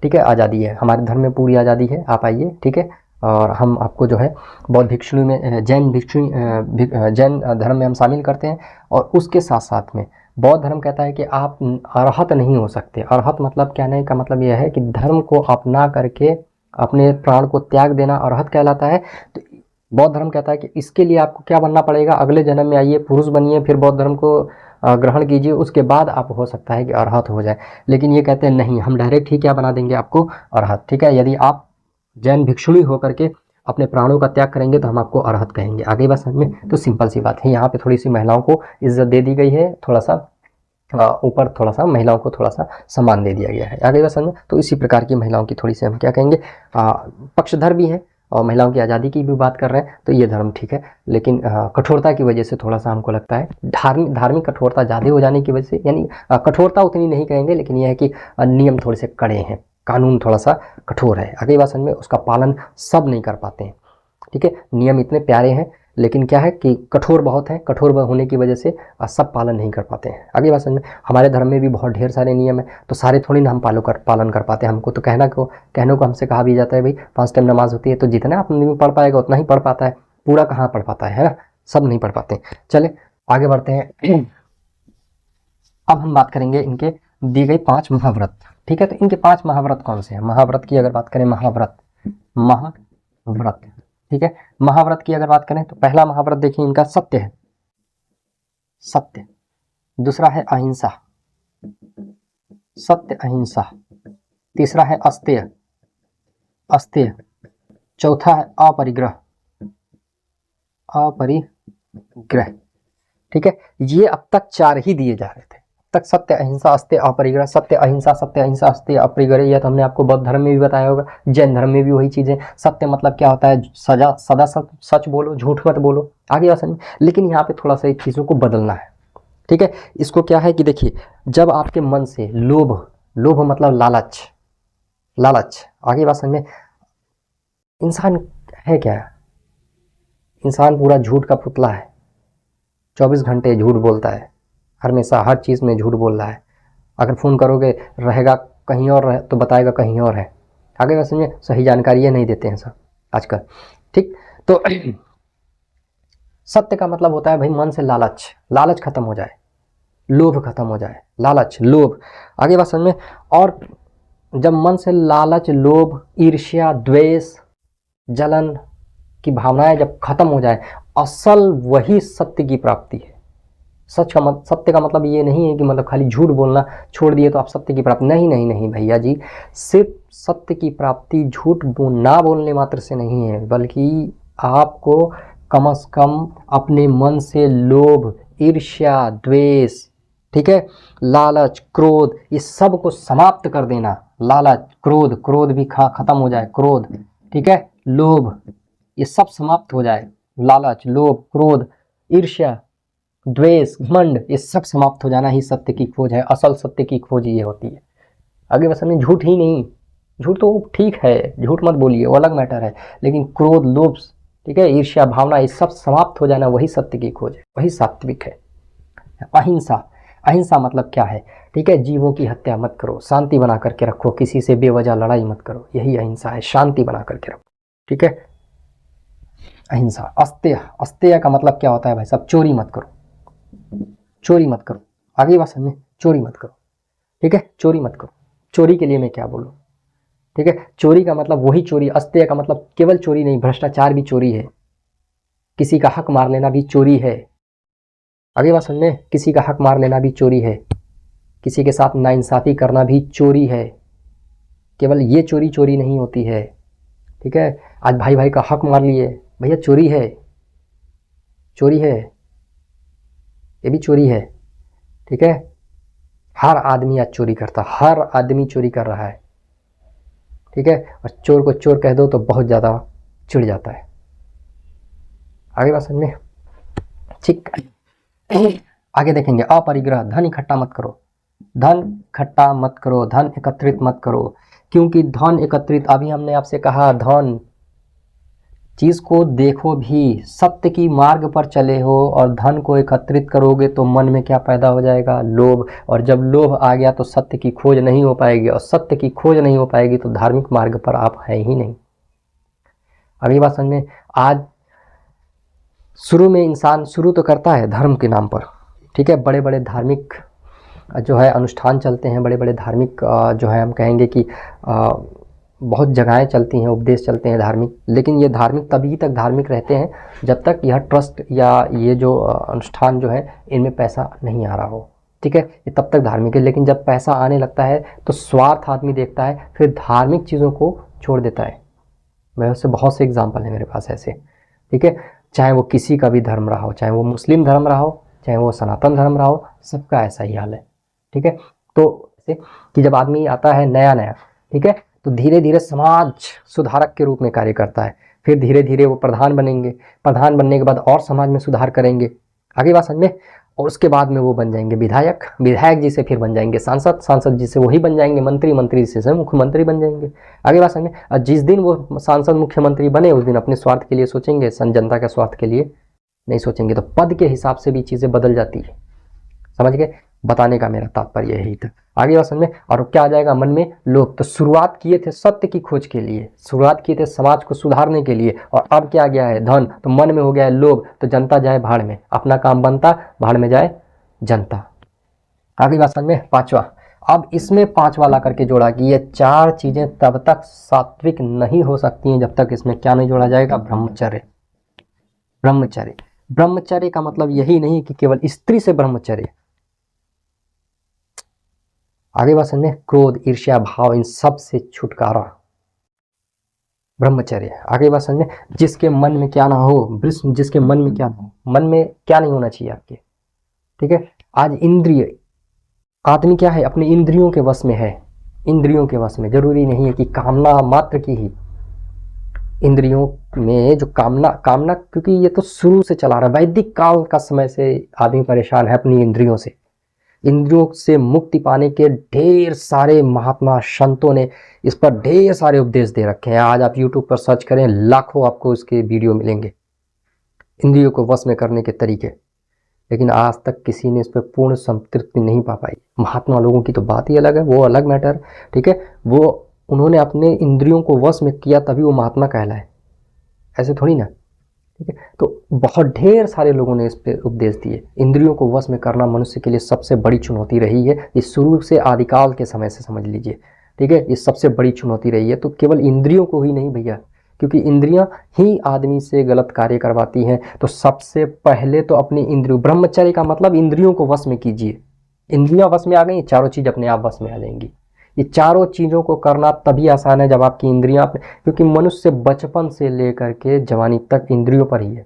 ठीक है आज़ादी है, हमारे धर्म में पूरी आज़ादी है, आप आइए। ठीक है, और हम आपको जो है बौद्ध भिक्षुणी में, जैन धर्म में हम शामिल करते हैं। और उसके साथ साथ में बौद्ध धर्म कहता है कि आप अरहत नहीं हो सकते। अरहत मतलब कहने का मतलब यह है कि धर्म को अपना करके अपने प्राण को त्याग देना अरहत कहलाता है। तो बौद्ध धर्म कहता है कि इसके लिए आपको क्या बनना पड़ेगा, अगले जन्म में आइए, पुरुष बनिए, फिर बौद्ध धर्म को ग्रहण कीजिए, उसके बाद आप हो सकता है कि अरहत हो जाए। लेकिन ये कहते हैं नहीं, हम डायरेक्ट ही क्या बना देंगे आपको, अरहत। ठीक है, यदि आप जैन भिक्षुणी होकर के अपने प्राणों का त्याग करेंगे तो हम आपको अरहत कहेंगे। आगे बात समझ में? तो सिंपल सी बात है, यहाँ पे थोड़ी सी महिलाओं को इज्जत दे दी गई है, थोड़ा सा ऊपर थोड़ा सा महिलाओं को थोड़ा सा सम्मान दे दिया गया है। आगे बात समझ में? तो इसी प्रकार की महिलाओं की थोड़ी सी हम क्या कहेंगे, पक्षधर भी हैं और महिलाओं की आज़ादी की भी बात कर रहे हैं, तो ये धर्म ठीक है। लेकिन कठोरता की वजह से थोड़ा सा हमको लगता है धार्मिक कठोरता ज़्यादा हो जाने की वजह से, यानी कठोरता उतनी नहीं कहेंगे, लेकिन यह है कि नियम थोड़े से कड़े हैं, कानून थोड़ा सा कठोर है। आगे बात समझ में? उसका पालन सब नहीं कर पाते हैं, ठीक है। नियम इतने प्यारे हैं लेकिन क्या है कि कठोर बहुत है, कठोर होने की वजह से सब पालन नहीं कर पाते हैं। आगे बात समझ में? हमारे धर्म में भी बहुत ढेर सारे नियम है, तो सारे थोड़ी ना हम पालन कर पाते हैं। हमको तो कहने को हमसे कहा भी जाता है भाई 5 टाइम नमाज होती है, तो जितना अपने पढ़ पाएगा उतना ही पढ़ पाता है, पूरा कहाँ पढ़ पाता है ना, सब नहीं पढ़ पाते। चले आगे बढ़ते हैं। अब हम बात करेंगे इनके दी गई 5 महाव्रत, ठीक है। तो इनके 5 महाव्रत कौन से हैं? महाव्रत की अगर बात करें, महाव्रत, ठीक है। महाव्रत की अगर बात करें तो पहला महाव्रत देखिए इनका सत्य है, सत्य। दूसरा है अहिंसा, सत्य अहिंसा। तीसरा है अस्तेय, अस्तेय। चौथा है अपरिग्रह, अपरिग्रह, ठीक है। ये अब तक 4 ही दिए जा रहे थे तक, सत्य अहिंसा अस्तेय अपरिग्रह, सत्य अहिंसा अस्तेय अपरिग्रह। यह तो हमने आपको बौद्ध धर्म में भी बताया होगा, जैन धर्म में भी वही चीज़ है। सत्य मतलब क्या होता है? सदा सच बोलो, झूठ मत बोलो। आगे बात समझ। लेकिन यहाँ पे थोड़ा सा एक चीज़ों को बदलना है, ठीक है। इसको क्या है कि देखिए, जब आपके मन से लोभ मतलब लालच, आगे बात समझ में? इंसान है क्या? इंसान पूरा झूठ का पुतला है, 24 घंटे झूठ बोलता है, हमेशा हर चीज़ में झूठ बोल रहा है। अगर फ़ोन करोगे रहेगा कहीं और तो बताएगा कहीं और है। आगे बात समझिए? सही जानकारियाँ नहीं देते हैं सब आजकल, ठीक। तो सत्य का मतलब होता है भाई मन से लालच खत्म हो जाए, लोभ खत्म हो जाए, लालच लोभ। आगे बात समझ में? और जब मन से लालच, लोभ, ईर्ष्या, द्वेष, जलन की भावनाएं जब खत्म हो जाए, असल वही सत्य की प्राप्ति है। सत्य का मतलब ये नहीं है कि मतलब खाली झूठ बोलना छोड़ दिए तो आप सत्य की प्राप्ति, नहीं भैया जी। सिर्फ सत्य की प्राप्ति झूठ ना बोलने मात्र से नहीं है, बल्कि आपको कम से कम अपने मन से लोभ, ईर्ष्या, द्वेष, ठीक है, लालच, क्रोध, ये सब को समाप्त कर देना। लालच, क्रोध भी खत्म हो जाए, क्रोध, ठीक है, लोभ, ये सब समाप्त हो जाए। लालच, लोभ, क्रोध, ईर्ष्या, द्वेष, घमंड, ये सब समाप्त हो जाना ही सत्य की खोज है। असल सत्य की खोज ये होती है। आगे बस में झूठ ही नहीं, झूठ तो ठीक है, झूठ मत बोलिए, वो अलग मैटर है, लेकिन क्रोध, लोभ, ठीक है, ईर्ष्या भावना, ये सब समाप्त हो जाना वही सत्य की खोज है, वही सात्विक है। अहिंसा मतलब क्या है? ठीक है, जीवों की हत्या मत करो, शांति बना करके रखो, किसी से बेवजह लड़ाई मत करो, यही अहिंसा है, शांति बना करके रखो, ठीक है, अहिंसा। अस्तेय का मतलब क्या होता है भाई साहब? चोरी मत करो, चोरी मत करो। आगे बात समझे? चोरी मत करो, ठीक है, चोरी मत करो। चोरी के लिए मैं क्या बोलूँ, ठीक है, चोरी का मतलब वही चोरी। अस्तेय का मतलब केवल चोरी नहीं, भ्रष्टाचार भी चोरी है, किसी का हक मार लेना भी चोरी है। आगे बात समझ में? किसी का हक मार लेना भी चोरी है, किसी के साथ नाइंसाफ़ी करना भी चोरी है। केवल ये चोरी नहीं होती है, ठीक है। आज भाई का हक मार लिए, भैया चोरी है, ये भी चोरी है, ठीक है। हर आदमी आज चोरी करता, हर आदमी चोरी कर रहा है, ठीक है। और चोर को चोर कह दो तो बहुत ज़्यादा चिढ़ जाता है। आगे बात समझ में? ठीक, आगे देखेंगे। अपरिग्रह, धन इकट्ठा मत करो, धन एकत्रित मत करो, क्योंकि धन एकत्रित, अभी हमने आपसे कहा धन चीज़ को देखो भी, सत्य की मार्ग पर चले हो और धन को एकत्रित करोगे तो मन में क्या पैदा हो जाएगा? लोभ। और जब लोभ आ गया तो सत्य की खोज नहीं हो पाएगी, और सत्य की खोज नहीं हो पाएगी तो धार्मिक मार्ग पर आप हैं ही नहीं। अभी बात समझ में? आज शुरू में इंसान शुरू तो करता है धर्म के नाम पर, ठीक है, बड़े बड़े धार्मिक जो है अनुष्ठान चलते हैं, बड़े बड़े धार्मिक जो है हम कहेंगे कि बहुत जगहें चलती हैं, उपदेश चलते हैं धार्मिक, लेकिन ये धार्मिक तभी तक धार्मिक रहते हैं जब तक यह ट्रस्ट या ये जो अनुष्ठान जो है इनमें पैसा नहीं आ रहा हो, ठीक है, ये तब तक धार्मिक है। लेकिन जब पैसा आने लगता है तो स्वार्थ आदमी देखता है, फिर धार्मिक चीज़ों को छोड़ देता है। मैं उससे बहुत से एग्जाम्पल है मेरे पास ऐसे, ठीक है। चाहे वो किसी का भी धर्म रहा हो, चाहे वो मुस्लिम धर्म रहा हो, चाहे वो सनातन धर्म रहा हो, सबका ऐसा ही हाल है, ठीक है। तो जैसे कि जब आदमी आता है नया नया, ठीक है, तो धीरे धीरे समाज सुधारक के रूप में कार्य करता है, फिर धीरे धीरे वो प्रधान बनेंगे, प्रधान बनने के बाद और समाज में सुधार करेंगे, आगे बात समझ में, और उसके बाद में वो बन जाएंगे विधायक, विधायक जी से फिर बन जाएंगे सांसद, सांसद जी से वही बन जाएंगे मंत्री, मंत्री से मुख्यमंत्री बन जाएंगे, आगे बात समझ में। और जिस दिन वो सांसद मुख्यमंत्री बने उस दिन अपने स्वार्थ के लिए सोचेंगे, जनता के स्वार्थ के लिए नहीं सोचेंगे। तो पद के हिसाब से भी चीज़ें बदल जाती है, समझ गए, बताने का मेरा तात्पर्य यही था, आगे बात समझ में। और क्या आ जाएगा मन में, लोग तो शुरुआत किए थे सत्य की खोज के लिए, शुरुआत किए थे समाज को सुधारने के लिए, और अब क्या गया है, धन, तो मन में हो गया है लोभ, तो जनता जाए भाड़ में, अपना काम बनता, भाड़ में जाए जनता, आगे बात समझ में। पांचवा, अब इसमें पांचवा ला करके जोड़ा कि ये चार चीजें तब तक सात्विक नहीं हो सकती हैं जब तक इसमें क्या नहीं जोड़ा जाएगा, ब्रह्मचर्य। ब्रह्मचर्य, ब्रह्मचर्य का मतलब यही नहीं कि केवल स्त्री से ब्रह्मचर्य, आगे बात समझे, क्रोध, ईर्ष्या भाव, इन सब से छुटकारा, ब्रह्मचर्य। आगे बात समझे, जिसके मन में क्या ना हो, जिसके मन में क्या ना हो, मन में क्या नहीं होना चाहिए आपके, ठीक है। आज इंद्रिय, आदमी क्या है, अपने इंद्रियों के वश में है, इंद्रियों के वश में, जरूरी नहीं है कि कामना मात्र की ही, इंद्रियों में जो कामना क्योंकि ये तो शुरू से चला रहा है, वैदिक काल का समय से आदमी परेशान है अपनी इंद्रियों से। इंद्रियों से मुक्ति पाने के ढेर सारे महात्मा संतों ने इस पर ढेर सारे उपदेश दे रखे हैं। आज आप YouTube पर सर्च करें, लाखों आपको इसके वीडियो मिलेंगे, इंद्रियों को वश में करने के तरीके, लेकिन आज तक किसी ने इस पर पूर्ण संतृप्ति नहीं पा पाई। महात्मा लोगों की तो बात ही अलग है, वो अलग मैटर, ठीक है, वो उन्होंने अपने इंद्रियों को वश में किया तभी वो महात्मा कहलाए, ऐसे थोड़ी ना, ठीक है। तो बहुत ढेर सारे लोगों ने इस पे उपदेश दिए। इंद्रियों को वश में करना मनुष्य के लिए सबसे बड़ी चुनौती रही है, ये शुरू से आदिकाल के समय से समझ लीजिए, ठीक है, ये सबसे बड़ी चुनौती रही है। तो केवल इंद्रियों को ही नहीं भैया, क्योंकि इंद्रियां ही आदमी से गलत कार्य करवाती हैं। तो सबसे पहले तो अपनी इंद्रियों, ब्रह्मचर्य का मतलब इंद्रियों को वश में कीजिए, इंद्रियां वश में आ गई, चारों चीज अपने आप वश में आ जाएंगी। ये चारों चीज़ों को करना तभी आसान है जब आपकी इंद्रियां, क्योंकि मनुष्य बचपन से लेकर के जवानी तक इंद्रियों पर ही है,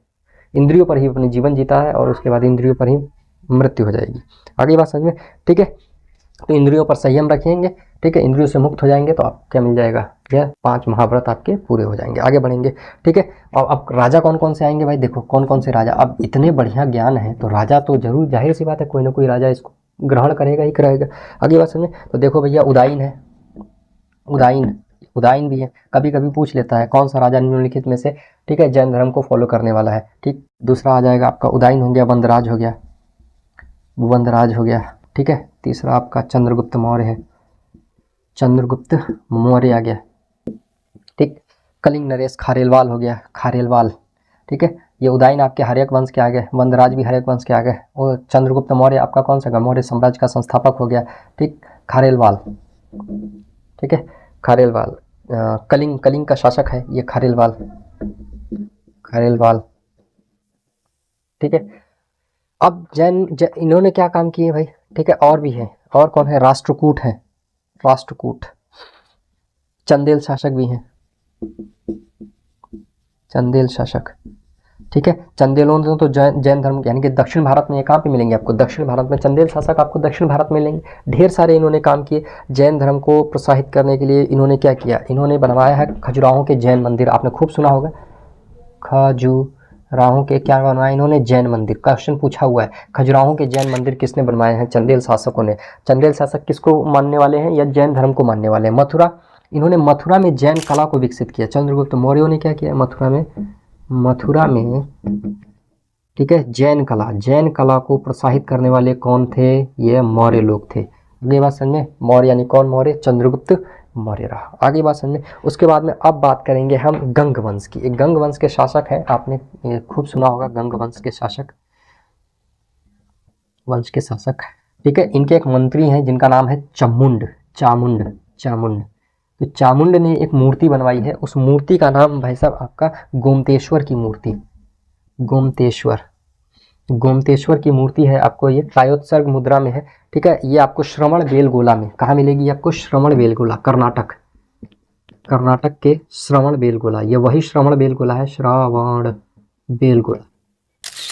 इंद्रियों पर ही अपने जीवन जीता है और उसके बाद इंद्रियों पर ही मृत्यु हो जाएगी। आगे बात समझ में, ठीक है। तो इंद्रियों पर संयम रखेंगे, ठीक है, इंद्रियों से मुक्त हो जाएंगे तो आप क्या मिल जाएगा, यह 5 महाव्रत आपके पूरे हो जाएंगे। आगे बढ़ेंगे, ठीक है। और अब राजा कौन कौन से आएंगे भाई, देखो कौन कौन से राजा, अब इतने बढ़िया ज्ञान है तो राजा तो जरूर, जाहिर सी बात है कोई ना कोई राजा इसको ग्रहण करेगा ही करेगा। आगे बात समझे, तो देखो भैया उदाईन है, उदाईन भी है, कभी कभी पूछ लेता है कौन सा राजा निम्नलिखित में से, ठीक है, जैन धर्म को फॉलो करने वाला है, ठीक। दूसरा आ जाएगा आपका उदाईन हो गया, वंदराज हो गया, वंदराज हो गया, ठीक है। तीसरा आपका चंद्रगुप्त मौर्य है, चंद्रगुप्त मौर्य आ गया, ठीक। कलिंग नरेश खारेलवाल हो गया, खारेलवाल, ठीक है। ये उदाईन आपके हर्यक वंश के आ गए, वंदराज भी हर्यक वंश के आ गए, और चंद्रगुप्त मौर्य आपका कौन सा, मौर्य साम्राज्य का संस्थापक हो गया, ठीक, खारेलवाल, ठीक है, खारेलवाल। कलिंग का शासक है ये खारेलवाल, खारेलवाल, ठीक है। अब जैन इन्होंने क्या काम किए भाई, ठीक है, और भी है, और कौन है, राष्ट्रकूट है, राष्ट्रकूट, चंदेल शासक भी हैं, चंदेल शासक, ठीक है। चंदेलों ने तो जैन धर्म यानी कि दक्षिण भारत में ये कहाँ पे मिलेंगे आपको, दक्षिण भारत में चंदेल शासक आपको दक्षिण भारत में मिलेंगे। ढेर सारे इन्होंने काम किए जैन धर्म को प्रोत्साहित करने के लिए। इन्होंने क्या किया, इन्होंने बनवाया है खजुराहों के जैन मंदिर, आपने खूब सुना होगा, खजुराहों के क्या बनवाया इन्होंने, जैन मंदिर। क्वेश्चन पूछा हुआ है, खजुराहों के जैन मंदिर किसने बनवाए हैं, चंदेल शासकों ने। चंदेल शासक किसको मानने वाले हैं, या जैन धर्म को मानने वाले हैं। मथुरा, इन्होंने मथुरा में जैन कला को विकसित किया। चंद्रगुप्त मौर्य ने क्या किया, मथुरा में, ठीक है, जैन कला को प्रोत्साहित करने वाले कौन थे, ये मौर्य लोग थे। अगली बात समझ में, मौर्य यानी कौन, मौर्य, चंद्रगुप्त मौर्य रहा। आगे बात समझ में। उसके बाद में अब बात करेंगे हम गंग वंश की। एक गंग वंश के शासक हैं, आपने खूब सुना होगा, गंग वंश के शासक, ठीक है। इनके एक मंत्री हैं जिनका नाम है चामुंड। तो चामुंड ने एक मूर्ति बनवाई है, उस मूर्ति का नाम भाई साहब आपका गोमतेश्वर की मूर्ति, गोमतेश्वर की मूर्ति है। आपको ये कायोत्सर्ग मुद्रा में है, ठीक है। ये आपको श्रवण बेलगोला में, कहाँ मिलेगी आपको, श्रवण बेलगोला, कर्नाटक, कर्नाटक के श्रवण बेलगोला, ये वही श्रवण बेलगोला है, श्रवण बेलगोला।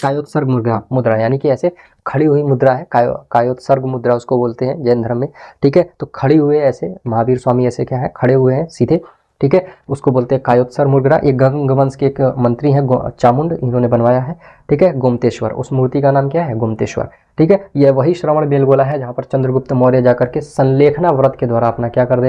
कायोत्सर्ग मुद्रा यानी कि ऐसे खड़ी हुई मुद्रा है, कायोत्सर्ग मुद्रा उसको बोलते हैं जैन धर्म में, ठीक है। तो खड़ी हुए ऐसे महावीर स्वामी ऐसे क्या है, खड़े हुए हैं सीधे, ठीक है, उसको बोलते हैं कायोत्सर्ग मुद्रा। ये गंग वंश के एक मंत्री हैं चामुंड, इन्होंने बनवाया है, ठीक है, गोमतेश्वर, उस मूर्ति का नाम क्या है, गोमतेश्वर, ठीक है। यह वही श्रवण बेलगोला है जहाँ पर चंद्रगुप्त मौर्य जाकर के संलेखना व्रत के द्वारा अपना क्या कर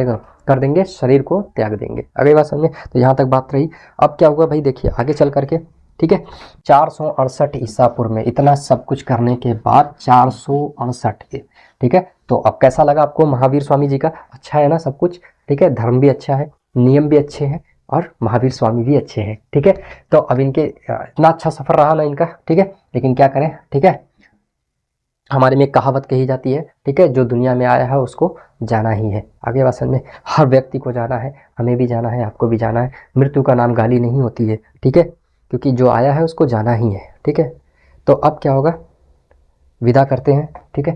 देंगे, शरीर को त्याग देंगे। अगली बात समझे, तो यहाँ तक बात रही। अब क्या हुआ भाई, देखिए आगे चल करके, ठीक है, 468 ईसा पूर्व में, इतना सब कुछ करने के बाद 468, ठीक है। तो अब कैसा लगा आपको महावीर स्वामी जी का, अच्छा है ना सब कुछ, ठीक है, धर्म भी अच्छा है, नियम भी अच्छे हैं और महावीर स्वामी भी अच्छे हैं, ठीक है। तो अब इनके इतना अच्छा सफर रहा ना इनका, ठीक है, लेकिन क्या करें, ठीक है, हमारे में एक कहावत कही जाती है, ठीक है, जो दुनिया में आया है उसको जाना ही है। आगे बात समझ में, हर व्यक्ति को जाना है, हमें भी जाना है, आपको भी जाना है। मृत्यु का नाम गाली नहीं होती है, ठीक है, क्योंकि जो आया है उसको जाना ही है, ठीक है। तो अब क्या होगा, विदा करते हैं, ठीक है,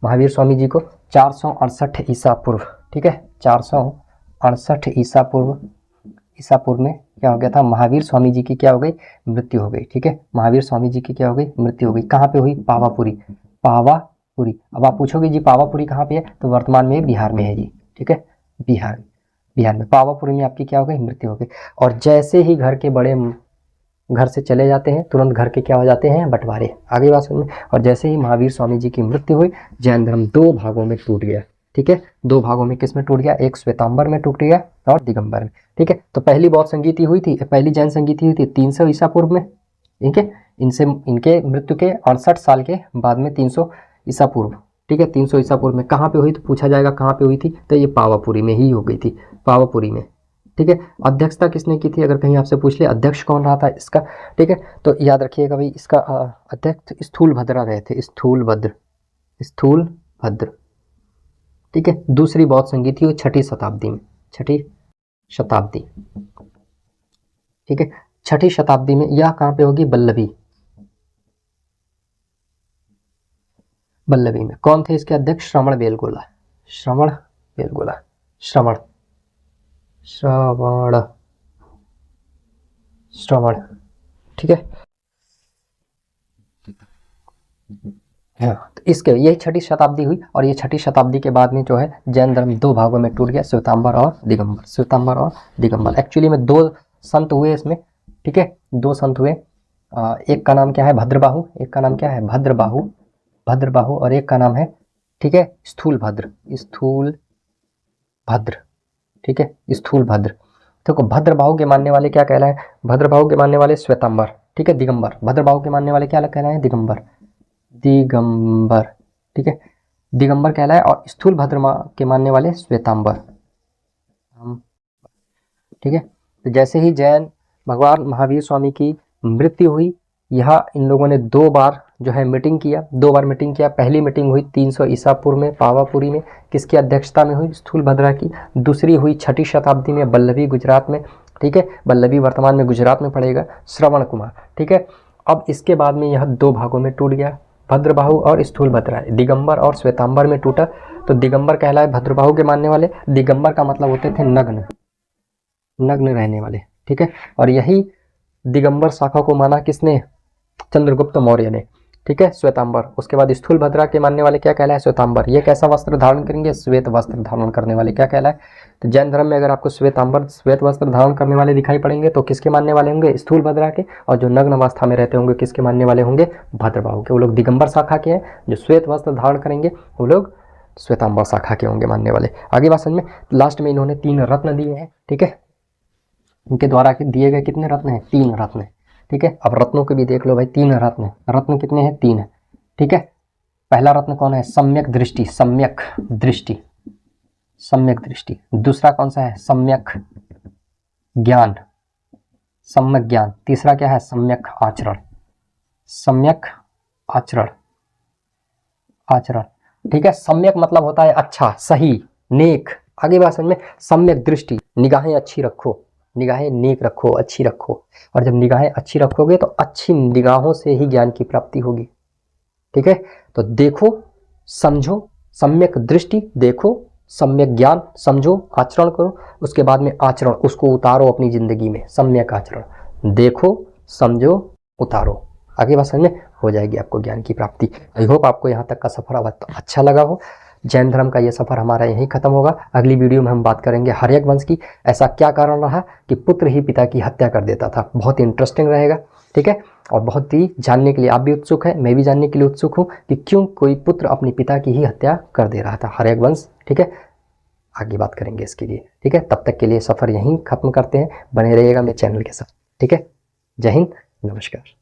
महावीर स्वामी जी को 468 ईसा पूर्व, ठीक है, 468 ईसा पूर्व में क्या हो गया था, महावीर स्वामी जी की क्या हो गई, मृत्यु हो गई, ठीक है। महावीर स्वामी जी की क्या हो गई, मृत्यु हो गई। कहाँ पे हुई, पावापुरी, पावापुरी। अब आप पूछोगे जी पावापुरी कहाँ पे है, तो वर्तमान में बिहार में है जी, ठीक है, बिहार में पावापुरी में आपकी क्या हो गई, मृत्यु हो गई। और जैसे ही घर के बड़े घर से चले जाते हैं, तुरंत घर के क्या हो जाते हैं, बंटवारे। आगे बात सुनिए, और जैसे ही महावीर स्वामी जी की मृत्यु हुई, जैन धर्म 2 भागों में टूट गया, ठीक है। 2 भागों में किस में टूट गया, एक श्वेतांबर में टूट गया और दिगंबर में, ठीक है। तो पहली बौद्ध संगीति हुई थी, पहली जैन संगीति हुई थी 300 ईसा पूर्व में, ठीक है। इनके मृत्यु के 68 साल के बाद में 300 ईसा पूर्व, ठीक है, 300 ईसा पूर्व में कहाँ पे हुई, तो पूछा जाएगा कहाँ पे हुई थी, तो ये पावापुरी में ही हो गई थी, पावापुरी में, ठीक है। अध्यक्षता किसने की थी, अगर कहीं आपसे पूछ ले अध्यक्ष कौन रहा था इसका, ठीक है, तो याद रखिएगा भाई, इसका अध्यक्ष स्थूलभद्रा रहे थे, स्थूलभद्र, ठीक है। दूसरी बौद्ध संगीति हुई 6ठी शताब्दी में, 6ठी शताब्दी, ठीक है, 6ठी शताब्दी में। यह कहाँ पे होगी, बल्लभी में। कौन थे इसके अध्यक्ष, श्रवण बेलगोला, श्रवण, ठीक है। हाँ, तो इसके यही 6ठी शताब्दी हुई, और ये 6ठी शताब्दी के बाद में जो है जैन धर्म 2 भागों में टूट गया, श्वेतांबर और दिगंबर। एक्चुअली में 2 संत हुए इसमें, ठीक है, 2 संत हुए। एक का नाम क्या है, भद्रबाहु, और एक का नाम है, ठीक है, स्थूलभद्र, ठीक है, स्थूलभद्र। देखो भद्रबाहु के मानने वाले क्या कहलाए, भद्रबाहु के मानने वाले श्वेतांबर, ठीक है, दिगंबर। भद्रबाहु के मानने वाले क्या कहलाए, दिगंबर, ठीक है, दिगंबर कहलाए। और स्थूलभद्र के मानने वाले श्वेतांबर, ठीक है। तो जैसे ही जैन भगवान महावीर स्वामी की मृत्यु हुई, यहाँ इन लोगों ने 2 बार जो है मीटिंग किया। पहली मीटिंग हुई 300 ईसा पूर्व में पावापुरी में, किसकी अध्यक्षता में हुई, स्थूलभद्रा की। दूसरी हुई 6ठी शताब्दी में बल्लभी, गुजरात में, ठीक है, बल्लभी वर्तमान में गुजरात में पड़ेगा, श्रवण कुमार, ठीक है। अब इसके बाद में यह 2 भागों में टूट गया, भद्रबाहु और स्थूलभद्रा, दिगंबर और श्वेतांबर में टूटा। तो दिगंबर कहलाए भद्रबाहु के मानने वाले, दिगंबर का मतलब होते थे नग्न रहने वाले, ठीक है। और यही दिगंबर शाखा को माना किसने, चंद्रगुप्त मौर्य ने, ठीक है, श्वेतांबर। उसके बाद स्थूलभद्रा के मानने वाले क्या कहलाए, श्वेतांबर। ये कैसा वस्त्र धारण करेंगे, श्वेत वस्त्र धारण करने वाले क्या कहलाए। तो जैन धर्म में अगर आपको श्वेत वस्त्र धारण करने वाले दिखाई पड़ेंगे तो किसके मानने वाले होंगे, स्थूलभद्रा के। और जो नग्न अवस्था में रहते होंगे किसके मानने वाले होंगे, भद्रबाहु के। वो लोग दिगंबर शाखा के हैं, जो श्वेत वस्त्र धारण करेंगे वो लोग श्वेतांबर शाखा के होंगे मानने वाले। आगे बात समझ में, लास्ट में इन्होंने 3 रत्न दिए हैं, ठीक है, इनके द्वारा दिए गए कितने रत्न हैं, 3 रत्न, ठीक है। अब रत्नों को भी देख लो भाई, 3 रत्न कितने हैं, 3 है, ठीक है। पहला रत्न कौन है, सम्यक दृष्टि। दूसरा कौन सा है, सम्यक ज्ञान। तीसरा क्या है, सम्यक आचरण, ठीक है। सम्यक मतलब होता है अच्छा, सही, नेक। आगे बात समझ में, सम्यक दृष्टि, निगाहें अच्छी रखो, निगाहें नेक रखो, अच्छी रखो। और जब निगाहें अच्छी रखोगे तो अच्छी निगाहों से ही ज्ञान की प्राप्ति होगी, ठीक है। तो देखो, समझो, सम्यक दृष्टि, देखो, सम्यक ज्ञान समझो, आचरण करो, उसके बाद में आचरण उसको उतारो अपनी ज़िंदगी में। सम्यक आचरण देखो, समझो, उतारो, आगे बात समझ में हो जाएगी आपको ज्ञान की प्राप्ति। आई होप आपको यहाँ तक का सफ़र अब अच्छा लगा हो। जैन धर्म का ये सफ़र हमारा यहीं खत्म होगा। अगली वीडियो में हम बात करेंगे हर्यक वंश की, ऐसा क्या कारण रहा कि पुत्र ही पिता की हत्या कर देता था। बहुत ही इंटरेस्टिंग रहेगा, ठीक है, और बहुत ही जानने के लिए आप भी उत्सुक है, मैं भी जानने के लिए उत्सुक हूँ कि क्यों कोई पुत्र अपने पिता की ही हत्या कर दे रहा था, हर्यक वंश, ठीक है। आगे बात करेंगे इसके लिए, ठीक है। तब तक के लिए सफ़र यहीं खत्म करते हैं, बने रहिएगा मेरे चैनल के साथ, ठीक है। जय हिंद, नमस्कार।